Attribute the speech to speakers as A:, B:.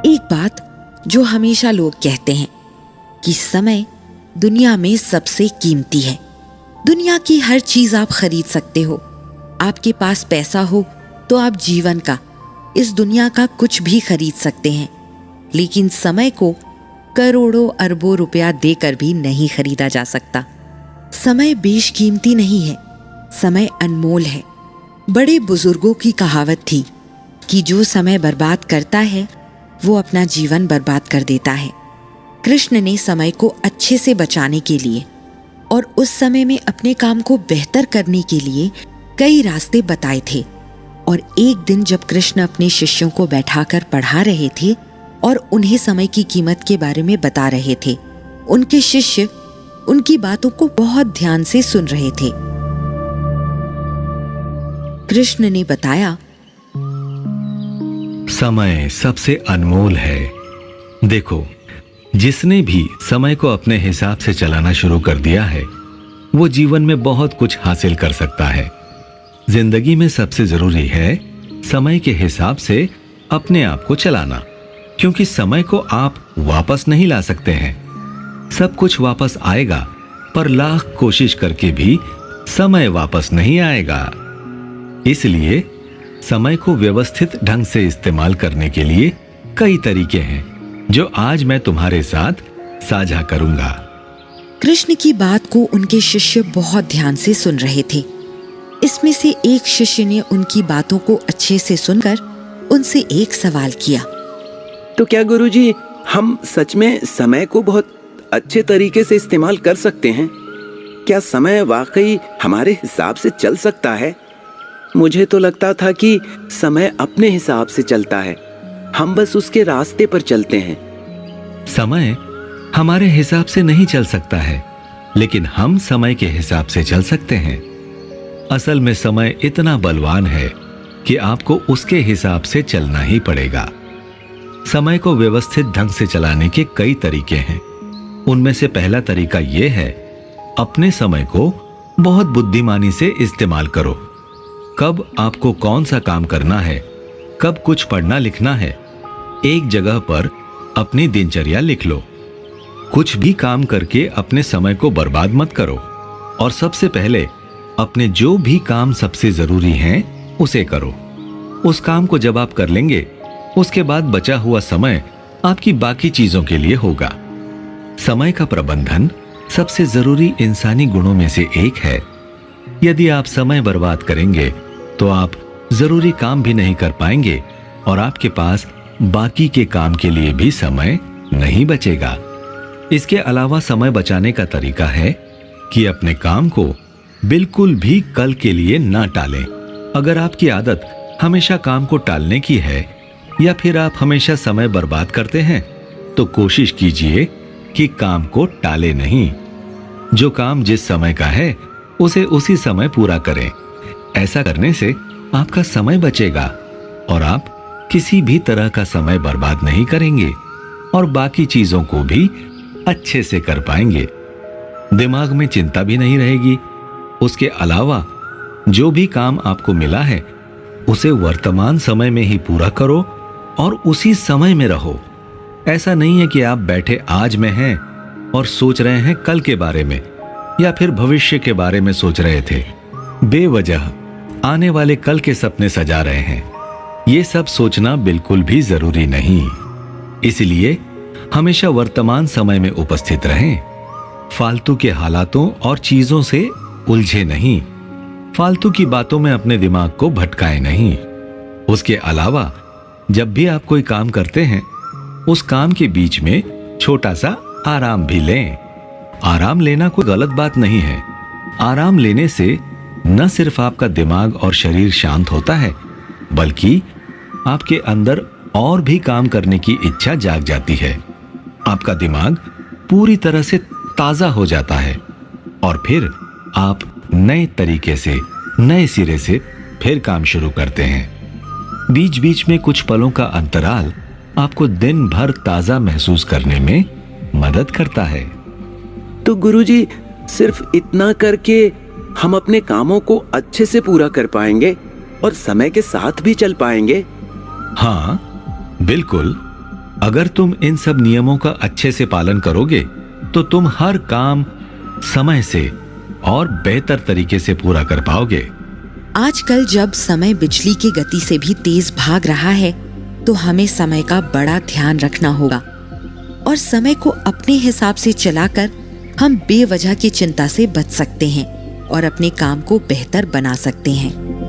A: एक बात जो हमेशा लोग कहते हैं कि समय दुनिया में सबसे कीमती है। दुनिया की हर चीज आप खरीद सकते हो, आपके पास पैसा हो तो आप जीवन का, इस दुनिया का कुछ भी खरीद सकते हैं, लेकिन समय को करोड़ों अरबों रुपया देकर भी नहीं खरीदा जा सकता। समय बेशकीमती नहीं है, समय अनमोल है। बड़े बुजुर्गों की कहावत थी कि जो समय बर्बाद करता है वो अपना जीवन बर्बाद कर देता है। कृष्ण ने समय को अच्छे से बचाने के लिए और उस समय में अपने काम को बेहतर करने के लिए कई रास्ते बताए थे। और एक दिन जब कृष्ण अपने शिष्यों को बैठाकर पढ़ा रहे थे और उन्हें समय की कीमत के बारे में बता रहे थे, उनके शिष्य उनकी बातों को बहुत ध्यान से सुन रहे थे। कृष्ण ने बताया,
B: समय सबसे अनमोल है। देखो, जिसने भी समय को अपने हिसाब से चलाना शुरू कर दिया है वो जीवन में बहुत कुछ हासिल कर सकता है। जिंदगी में सबसे जरूरी है समय के हिसाब से अपने आप को चलाना, क्योंकि समय को आप वापस नहीं ला सकते हैं। सब कुछ वापस आएगा, पर लाख कोशिश करके भी समय वापस नहीं आएगा। इसलिए समय को व्यवस्थित ढंग से इस्तेमाल करने के लिए कई तरीके हैं जो आज मैं तुम्हारे साथ साझा करूंगा।
A: कृष्ण की बात को उनके शिष्य बहुत ध्यान से सुन रहे थे। इसमें से एक शिष्य ने उनकी बातों को अच्छे से सुनकर उनसे एक सवाल किया।
C: तो क्या गुरुजी, हम सच में समय को बहुत अच्छे तरीके से इस्तेमाल कर सकते हैं? क्या समय वाकई हमारे हिसाब से चल सकता है? मुझे तो लगता था कि समय अपने हिसाब से चलता है, हम बस उसके रास्ते पर चलते हैं।
B: समय हमारे हिसाब से नहीं चल सकता है, लेकिन हम समय के हिसाब से चल सकते हैं। असल में समय इतना बलवान है कि आपको उसके हिसाब से चलना ही पड़ेगा। समय को व्यवस्थित ढंग से चलाने के कई तरीके हैं। उनमें से पहला तरीका यह है, अपने समय को बहुत बुद्धिमानी से इस्तेमाल करो। कब आपको कौन सा काम करना है, कब कुछ पढ़ना लिखना है, एक जगह पर अपनी दिनचर्या लिख लो। कुछ भी काम करके अपने समय को बर्बाद मत करो, और सबसे पहले अपने जो भी काम सबसे जरूरी हैं उसे करो। उस काम को जब आप कर लेंगे, उसके बाद बचा हुआ समय आपकी बाकी चीजों के लिए होगा। समय का प्रबंधन सबसे जरूरी इंसानी गुणों में से एक है। यदि आप समय बर्बाद करेंगे तो आप जरूरी काम भी नहीं कर पाएंगे और आपके पास बाकी के काम के लिए भी समय नहीं बचेगा। इसके अलावा समय बचाने का तरीका है कि अपने काम को बिल्कुल भी कल के लिए ना टालें। अगर आपकी आदत हमेशा काम को टालने की है या फिर आप हमेशा समय बर्बाद करते हैं, तो कोशिश कीजिए कि काम को टाले नहीं। जो काम जिस समय का है उसे उसी समय पूरा करें। ऐसा करने से आपका समय बचेगा और आप किसी भी तरह का समय बर्बाद नहीं करेंगे और बाकी चीजों को भी अच्छे से कर पाएंगे। दिमाग में चिंता भी नहीं रहेगी। उसके अलावा जो भी काम आपको मिला है उसे वर्तमान समय में ही पूरा करो और उसी समय में रहो। ऐसा नहीं है कि आप बैठे आज में हैं और सोच रहे हैं कल के बारे में या फिर भविष्य के बारे में सोच रहे थे। बेवजह आने वाले कल के सपने सजा रहे हैं। ये सब सोचना बिल्कुल भी जरूरी नहीं। इसलिए हमेशा वर्तमान समय में उपस्थित रहें। फालतू के हालातों और चीजों से उलझे नहीं। फालतू की बातों में अपने दिमाग को भटकाएं नहीं। उसके अलावा जब भी आप कोई काम करते हैं, उस काम के बीच में छोटा सा आराम भी लें। आराम लेना कोई गलत बात नहीं है। आराम लेने से न सिर्फ आपका दिमाग और शरीर शांत होता है, बल्कि आपके अंदर और भी काम करने की इच्छा जाग जाती है। आपका दिमाग पूरी तरह से ताजा हो जाता है और फिर आप नए तरीके से, नए सिरे से फिर काम शुरू करते हैं। बीच बीच में कुछ पलों का अंतराल आपको दिन भर ताजा महसूस करने में मदद करता है।
C: तो गुरुजी, सिर्फ इतना करके हम अपने कामों को अच्छे से पूरा कर पाएंगे और समय के साथ भी चल पाएंगे?
B: हाँ, बिल्कुल। अगर तुम इन सब नियमों का अच्छे से पालन करोगे तो तुम हर काम समय से और बेहतर तरीके से पूरा कर पाओगे।
A: आजकल जब समय बिजली की गति से भी तेज भाग रहा है तो हमें समय का बड़ा ध्यान रखना होगा और समय को अपने हिसाब से चलाकर हम बेवजह की चिंता से बच सकते हैं और अपने काम को बेहतर बना सकते हैं।